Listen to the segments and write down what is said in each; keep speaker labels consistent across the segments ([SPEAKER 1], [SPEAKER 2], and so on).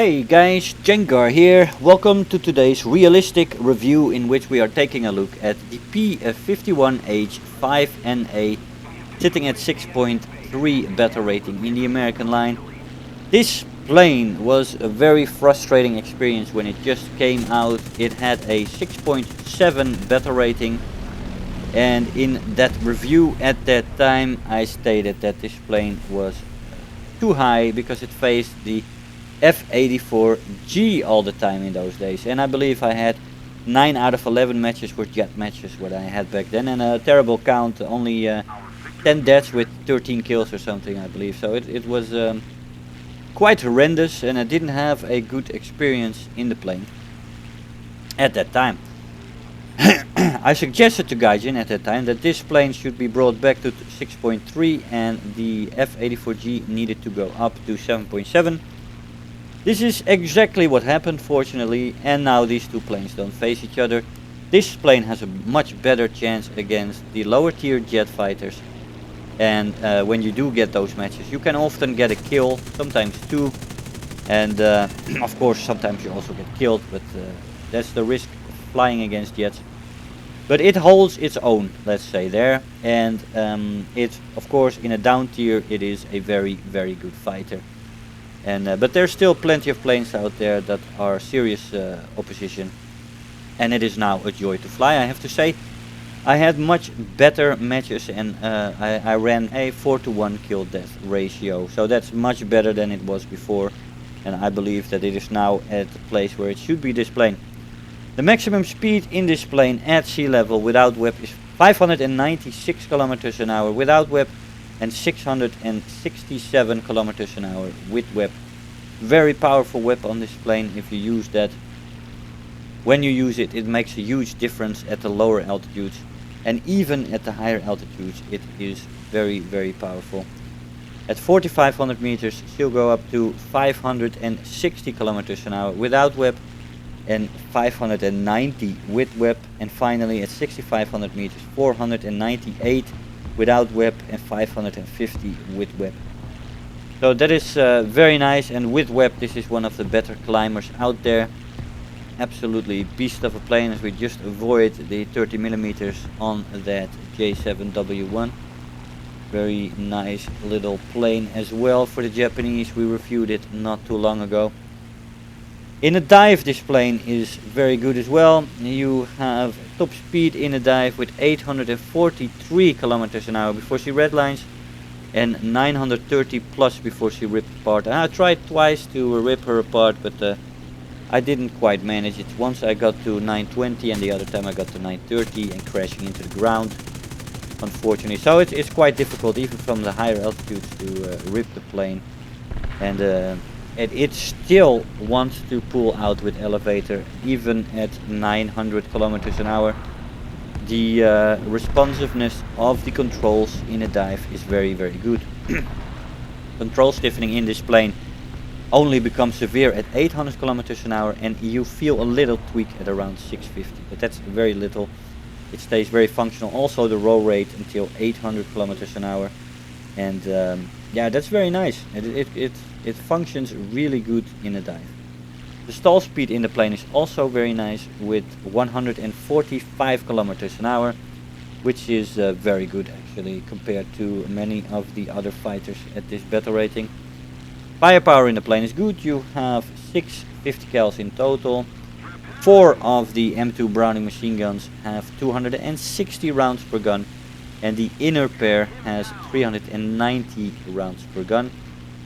[SPEAKER 1] Hey guys, Jengar here. Welcome to today's realistic review in which we are taking a look at the P-51H-5-NA sitting at 6.3 battle rating in the American line. This plane was a very frustrating experience when it just came out. It had a 6.7 battle rating, and in that review at that time I stated that this plane was too high because it faced the F-84G all the time in those days, and I believe I had 9 out of 11 matches were jet matches what I had back then, and a terrible count, only 10 deaths with 13 kills or something, I believe. So it was quite horrendous, and I didn't have a good experience in the plane at that time. I suggested to Gaijin at that time that this plane should be brought back to 6.3 and the F-84G needed to go up to 7.7. This is exactly what happened, fortunately, and now these two planes don't face each other. This plane has a much better chance against the lower tier jet fighters, and when you do get those matches you can often get a kill, sometimes two, and of course sometimes you also get killed, but that's the risk of flying against jets. But it holds its own, let's say, there, and it's, of course, in a down tier it is a very good fighter. And but there's still plenty of planes out there that are serious opposition, and it is now a joy to fly. I have to say, I had much better matches, and I ran a 4-to-1 kill death ratio, so that's much better than it was before, and I believe that it is now at the place where it should be, this plane. The maximum speed in this plane at sea level without whip is 596 kilometers an hour without whip, and 667 kilometers an hour with whip. Very powerful whip on this plane. If you use that, when you use it, it makes a huge difference at the lower altitudes, and even at the higher altitudes it is very powerful. At 4500 meters she'll go up to 560 kilometers an hour without whip, and 590 with whip, and finally at 6500 meters 498 without whip and 550 with whip. So that is very nice, and with whip this is one of the better climbers out there. Absolutely beast of a plane, as we just avoid the 30 millimeters on that J7W1. Very nice little plane as well for the Japanese. We reviewed it not too long ago. In a dive this plane is very good as well. You have top speed in a dive with 843 kilometers an hour before she redlines, and 930 plus before she ripped apart. I tried twice to rip her apart, but I didn't quite manage it. Once I got to 920 and the other time I got to 930 and crashing into the ground, unfortunately. So it's quite difficult even from the higher altitudes to rip the plane, and it still wants to pull out with elevator even at 900 kilometers an hour. The responsiveness of the controls in a dive is very good. Control stiffening in this plane only becomes severe at 800 kilometers an hour, and you feel a little tweak at around 650, but that's very little. It stays very functional. Also the roll rate until 800 kilometers an hour, and yeah, that's very nice. It functions really good in a dive. The stall speed in the plane is also very nice with 145 kilometers an hour, which is very good actually compared to many of the other fighters at this battle rating. Firepower in the plane is good. You have 650 cals in total. 4 of the M2 Browning machine guns have 260 rounds per gun, and the inner pair has 390 rounds per gun.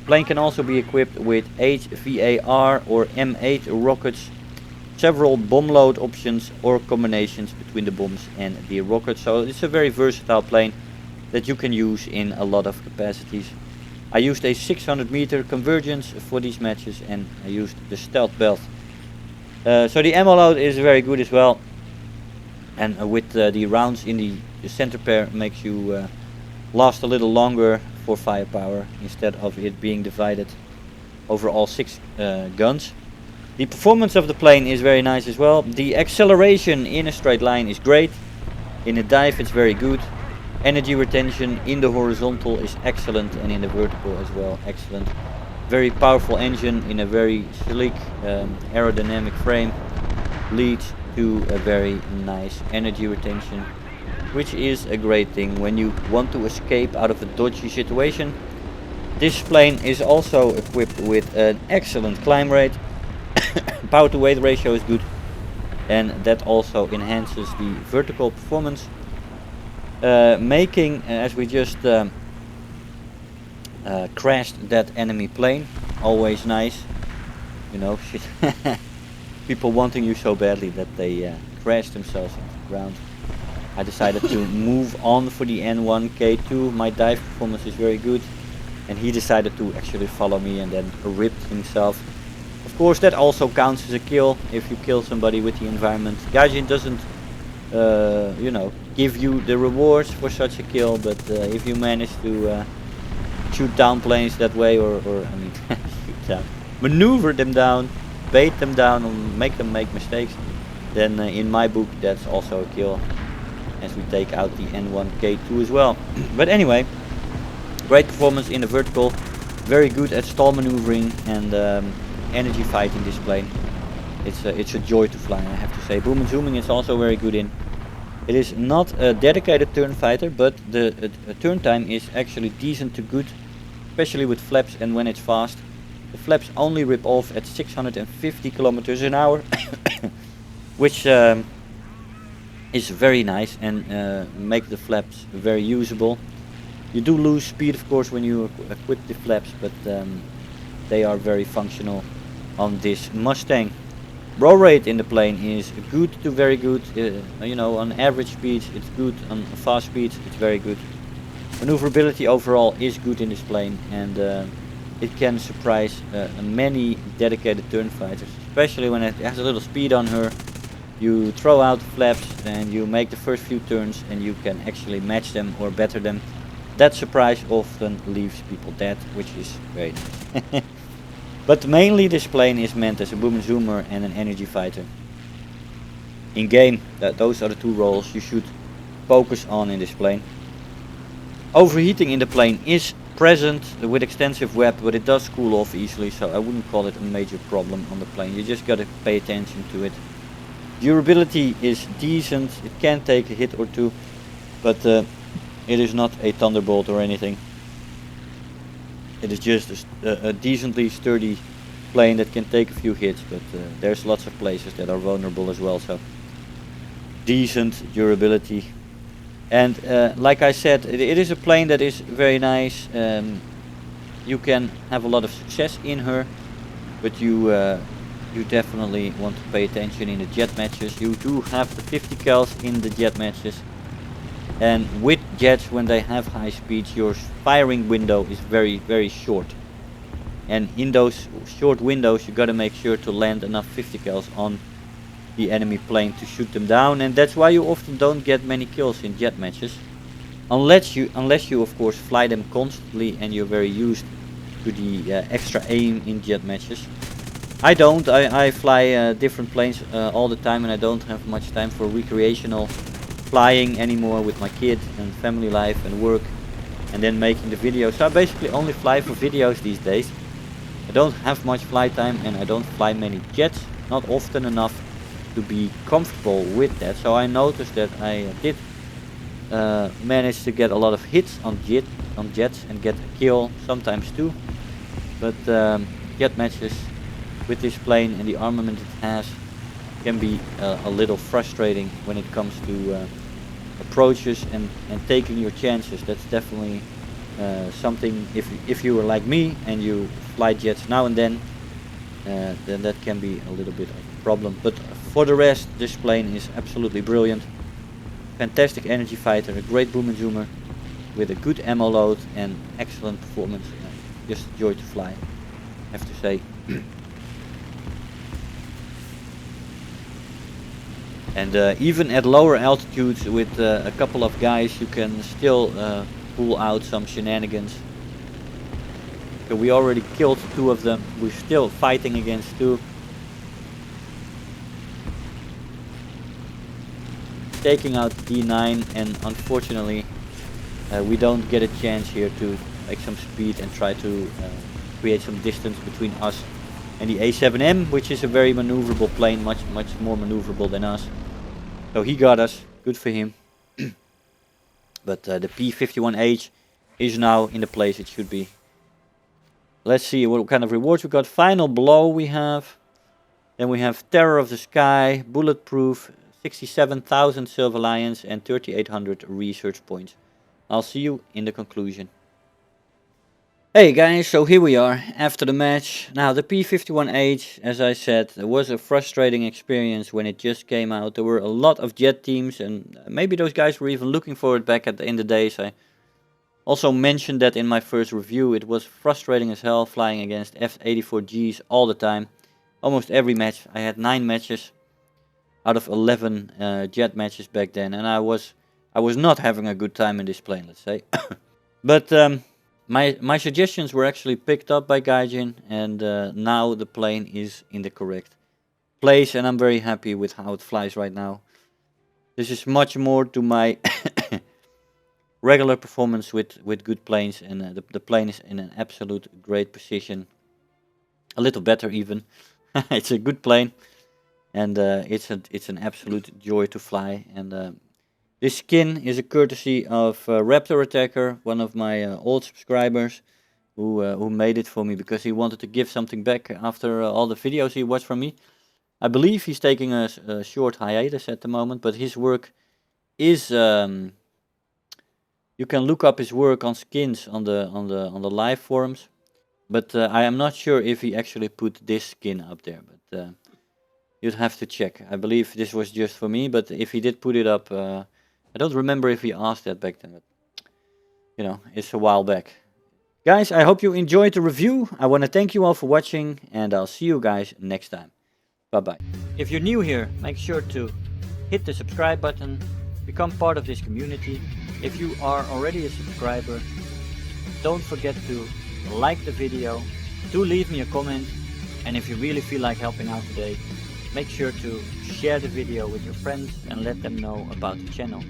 [SPEAKER 1] Plane can also be equipped with HVAR or M8 rockets, several bomb load options or combinations between the bombs and the rockets. So it's a very versatile plane that you can use in a lot of capacities. I used a 600 meter convergence for these matches, and I used the stealth belt. So the ammo load is very good as well, and with the rounds in the center pair makes you last a little longer for firepower instead of it being divided over all 6 guns. The performance of the plane is very nice as well. The acceleration in a straight line is great. In a dive it's very good. Energy retention in the horizontal is excellent, and in the vertical as well excellent. very powerful engine in a very sleek aerodynamic frame leads to a very nice energy retention, which is a great thing when you want to escape out of a dodgy situation. This plane is also equipped with an excellent climb rate. Power to weight ratio is good, and that also enhances the vertical performance, making, as we just crashed that enemy plane, always nice, you know. People wanting you so badly that they crash themselves into the ground. I decided to move on for the N1K2. My dive performance is very good, and he decided to actually follow me and then ripped himself. Of course, that also counts as a kill if you kill somebody with the environment. Gaijin doesn't, you know, give you the rewards for such a kill, but if you manage to shoot down planes that way, or I mean, shoot down, maneuver them down, bait them down, and make them make mistakes, then in my book that's also a kill, as we take out the N1K2 as well. But anyway, great performance in the vertical, very good at stall maneuvering and energy fighting this plane. It's a joy to fly, I have to say. Boom and zooming is also very good in. It is not a dedicated turn fighter, but the turn time is actually decent to good, especially with flaps and when it's fast. The flaps only rip off at 650 kilometers an hour, which is very nice and make the flaps very usable. You do lose speed, of course, when you equip the flaps, but they are very functional on this Mustang. Roll rate in the plane is good to very good. You know, on average speeds it's good, on fast speeds it's very good. Maneuverability overall is good in this plane, and it can surprise many dedicated turn fighters, especially when it has a little speed on her. You throw out the flaps and you make the first few turns and you can actually match them or better them. That surprise often leaves people dead, which is very nice. But mainly this plane is meant as a boom and zoomer and an energy fighter. In game, those are the two roles you should focus on in this plane. Overheating in the plane is present with extensive web, but it does cool off easily, so I wouldn't call it a major problem on the plane. You just gotta pay attention to it. Durability is decent, it can take a hit or two, but it is not a Thunderbolt or anything. It is just a decently sturdy plane that can take a few hits, but there's lots of places that are vulnerable as well, so decent durability. And like I said, it is a plane that is very nice. You can have a lot of success in her, but you definitely want to pay attention in the jet matches. You do have the 50 cals in the jet matches, and with jets, when they have high speeds, your firing window is very, very short, and in those short windows you gotta make sure to land enough 50 cals on the enemy plane to shoot them down, and that's why you often don't get many kills in jet matches, unless you of course fly them constantly and you're very used to the extra aim in jet matches. I don't. I fly different planes all the time, and I don't have much time for recreational flying anymore with my kid and family life and work, and then making the videos. So I basically only fly for videos these days. I don't have much flight time, and I don't fly many jets, not often enough to be comfortable with that. So I noticed that I did manage to get a lot of hits on jets and get a kill sometimes too, but jet matches with this plane and the armament it has can be a little frustrating when it comes to approaches and taking your chances. That's definitely something, if you were like me and you fly jets now and then that can be a little bit of a problem. But for the rest, this plane is absolutely brilliant. Fantastic energy fighter, a great boom and zoomer with a good ammo load and excellent performance. Just a joy to fly, I have to say. And even at lower altitudes with a couple of guys, you can still pull out some shenanigans. So we already killed 2 of them. We're still fighting against 2. Taking out D9, and unfortunately we don't get a chance here to make some speed and try to create some distance between us and the A7M, which is a very maneuverable plane, much more maneuverable than us. So he got us, good for him. But the P-51H is now in the place it should be. Let's see what kind of rewards we got. Final blow we have. Then we have Terror of the Sky, Bulletproof, 67,000 Silver Lions and 3,800 research points. I'll see you in the conclusion. Hey guys, so here we are after the match. Now the P-51H, as I said, was a frustrating experience when it just came out. There were a lot of jet teams and maybe those guys were even looking for it back in the days. I also mentioned that in my first review. It was frustrating as hell flying against F-84Gs all the time. Almost every match. I had 9 matches out of 11 jet matches back then, and I was not having a good time in this plane, let's say. But my suggestions were actually picked up by Gaijin, and now the plane is in the correct place, and I'm very happy with how it flies right now. This is much more to my regular performance with good planes, and the plane is in an absolute great position. A little better even. It's a good plane, and it's an absolute joy to fly. And this skin is a courtesy of Raptor Attacker, one of my old subscribers, who made it for me because he wanted to give something back after all the videos he watched from me. I believe he's taking a short hiatus at the moment, but his work is you can look up his work on skins on the live forums. But I am not sure if he actually put this skin up there, but you'd have to check. I believe this was just for me, but if he did put it up, I don't remember if he asked that back then, but you know, it's a while back. Guys, I hope you enjoyed the review. I want to thank you all for watching, and I'll see you guys next time. Bye-bye. If you're new here, make sure to hit the subscribe button, become part of this community. If you are already a subscriber, don't forget to like the video, do leave me a comment, and if you really feel like helping out today, make sure to share the video with your friends and let them know about the channel.